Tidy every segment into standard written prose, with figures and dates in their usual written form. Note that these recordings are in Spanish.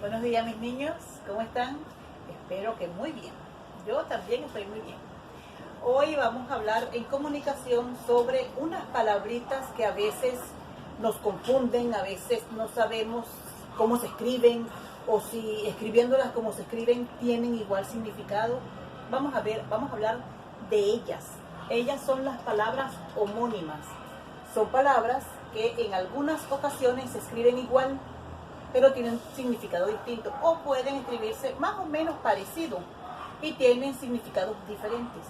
Buenos días mis niños, ¿cómo están? Espero que muy bien. Yo también estoy muy bien. Hoy vamos a hablar en comunicación sobre unas palabritas que a veces nos confunden, a veces no sabemos cómo se escriben o si escribiéndolas como se escriben tienen igual significado. Vamos a hablar de ellas. Ellas son las palabras homónimas. Son palabras que en algunas ocasiones se escriben igual, pero tienen significado distinto, o pueden escribirse más o menos parecido y tienen significados diferentes.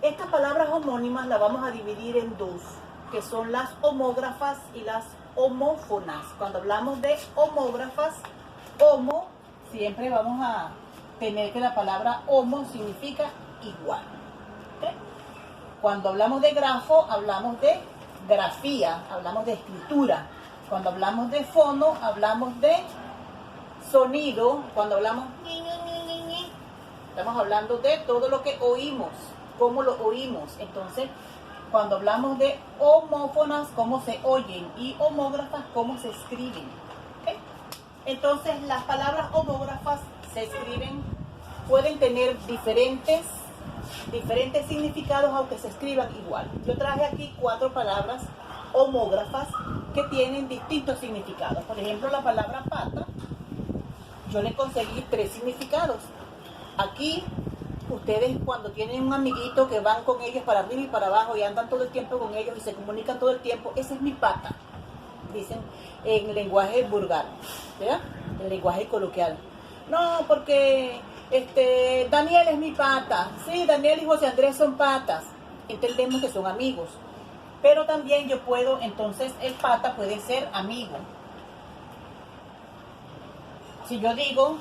Estas palabras homónimas las vamos a dividir en dos, que son las homógrafas y las homófonas. Cuando hablamos de homógrafas, homo, siempre vamos a tener que la palabra homo significa igual. ¿Okay? Cuando hablamos de grafo, hablamos de grafía, hablamos de escritura. Cuando hablamos de fono, hablamos de sonido. Cuando hablamos estamos hablando de todo lo que oímos, cómo lo oímos. Entonces, cuando hablamos de homófonas, cómo se oyen, y homógrafas, cómo se escriben. ¿Okay? Entonces, las palabras homógrafas se escriben, pueden tener diferentes significados, aunque se escriban igual. Yo traje aquí 4 palabras homógrafas que tienen distintos significados. Por ejemplo, la palabra pata, yo le conseguí 3 significados. Aquí, ustedes cuando tienen un amiguito que van con ellos para arriba y para abajo y andan todo el tiempo con ellos y se comunican todo el tiempo, esa es mi pata, dicen en lenguaje vulgar, ¿verdad? En lenguaje coloquial. No, porque Daniel es mi pata. Sí, Daniel y José Andrés son patas. Entendemos que son amigos. Pero también yo puedo, entonces el pata puede ser amigo. Si yo digo,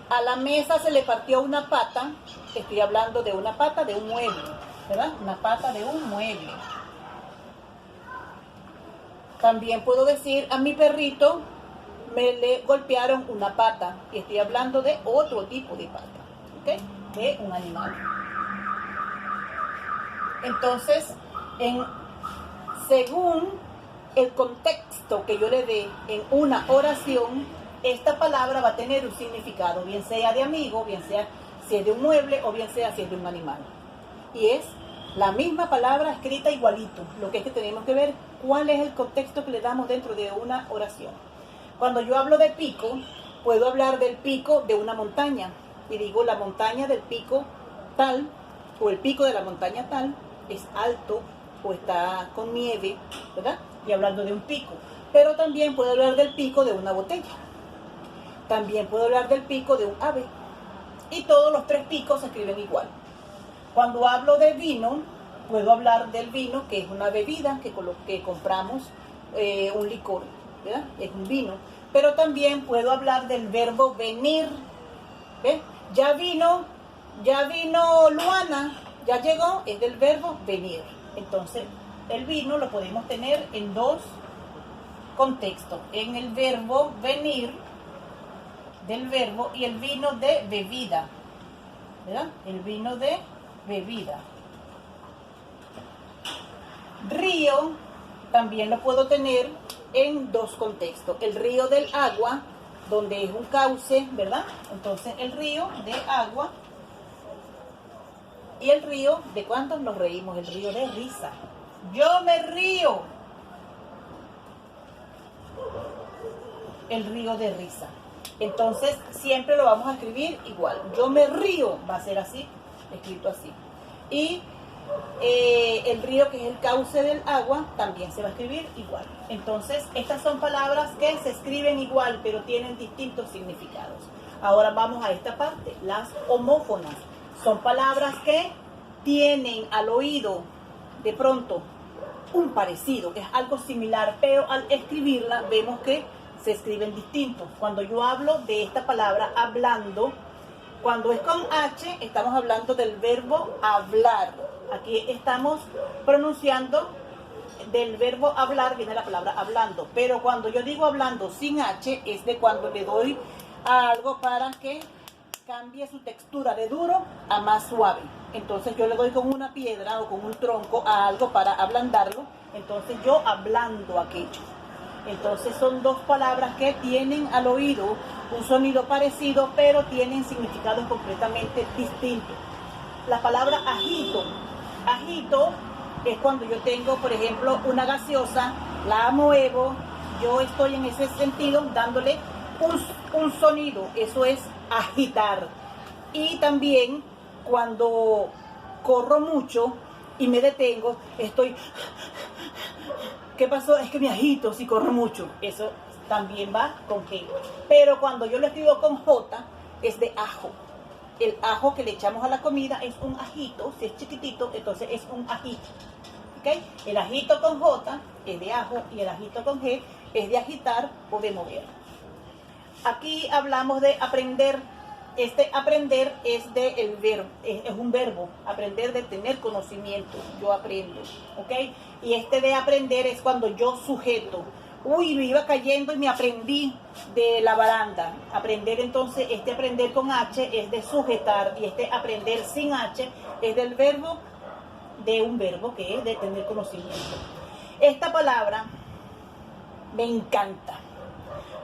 a la mesa se le partió una pata, estoy hablando de una pata de un mueble, ¿verdad? Una pata de un mueble. También puedo decir, a mi perrito me le golpearon una pata, y estoy hablando de otro tipo de pata, ¿ok? De un animal. Entonces, según el contexto que yo le dé en una oración, esta palabra va a tener un significado, bien sea de amigo, bien sea si es de un mueble o bien sea si es de un animal. Y es la misma palabra escrita igualito. Lo que es que tenemos que ver cuál es el contexto que le damos dentro de una oración. Cuando yo hablo de pico, puedo hablar del pico de una montaña. Y digo, la montaña del pico tal, o el pico de la montaña tal, es alto, o está con nieve, ¿verdad? Y hablando de un pico. Pero también puedo hablar del pico de una botella. También puedo hablar del pico de un ave. Y todos los 3 picos se escriben igual. Cuando hablo de vino, puedo hablar del vino, que es una bebida que compramos, un licor, ¿verdad? Es un vino. Pero también puedo hablar del verbo venir. ¿Ves? Ya vino Luana, ya llegó, es del verbo venir. Entonces, el vino lo podemos tener en 2 contextos. En el verbo venir, del verbo, y el vino de bebida, ¿verdad? El vino de bebida. Río también lo puedo tener en 2 contextos. El río del agua, donde es un cauce, ¿verdad? Entonces, el río de agua. Y el río, ¿de cuántos nos reímos? El río de risa. Yo me río. El río de risa. Entonces, siempre lo vamos a escribir igual. Yo me río, va a ser así, escrito así. Y el río, que es el cauce del agua, también se va a escribir igual. Entonces, estas son palabras que se escriben igual, pero tienen distintos significados. Ahora vamos a esta parte, las homófonas. Son palabras que tienen al oído de pronto un parecido, que es algo similar, pero al escribirla vemos que se escriben distintos. Cuando yo hablo de esta palabra hablando, cuando es con H, estamos hablando del verbo hablar. Aquí estamos pronunciando del verbo hablar, viene la palabra hablando. Pero cuando yo digo hablando sin H, es de cuando le doy a algo para que cambie su textura de duro a más suave. Entonces yo le doy con una piedra o con un tronco a algo para ablandarlo. Entonces yo ablando aquello. Entonces son 2 palabras que tienen al oído un sonido parecido, pero tienen significados completamente distintos. La palabra ajito. Ajito es cuando yo tengo, por ejemplo, una gaseosa, la muevo, yo estoy en ese sentido dándole un sonido, eso es agitar. Y también cuando corro mucho y me detengo, estoy... ¿Qué pasó? Es que me agito si corro mucho. Eso también va con G. Pero cuando yo lo escribo con J, es de ajo. El ajo que le echamos a la comida es un ajito. Si es chiquitito, entonces es un ajito. ¿Okay? El ajito con J es de ajo y el ajito con G es de agitar o de mover. Aquí hablamos de aprender. Este aprender es de verbo, es un verbo, aprender de tener conocimiento, yo aprendo, ¿ok? Y este de aprender es cuando yo sujeto. Uy, me iba cayendo y me aprendí de la baranda. Aprender entonces, este aprender con H es de sujetar y este aprender sin H es del verbo, de un verbo que es de tener conocimiento. Esta palabra me encanta.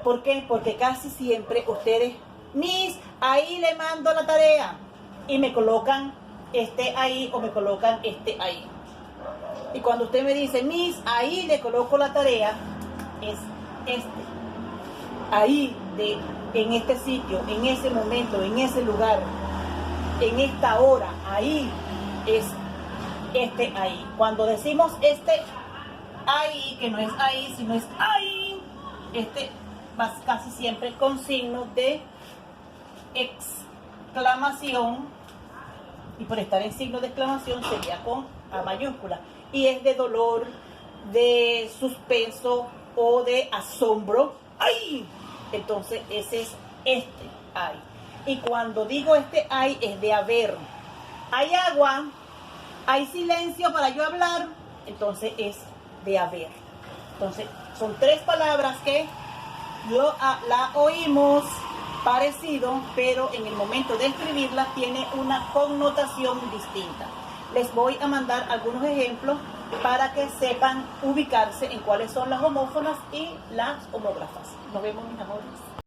¿Por qué? Porque casi siempre ustedes... Miss, ahí le mando la tarea y me colocan este ahí o me colocan este ahí. Y cuando usted me dice, Miss, ahí le coloco la tarea, es este. Ahí, en este sitio, en ese momento, en ese lugar, en esta hora, ahí es este ahí. Cuando decimos este ahí, que no es ahí, sino es ahí, este va casi siempre con signo de exclamación, y por estar en signo de exclamación sería con A mayúscula, y es de dolor, de suspenso o de asombro. ¡Ay! Entonces ese es este ay. Y cuando digo este ay es de haber. Hay agua, hay silencio para yo hablar, entonces es de haber. Entonces son tres palabras que la oímos parecido, pero en el momento de escribirla tiene una connotación distinta. Les voy a mandar algunos ejemplos para que sepan ubicarse en cuáles son las homófonas y las homógrafas. Nos vemos, mis amores.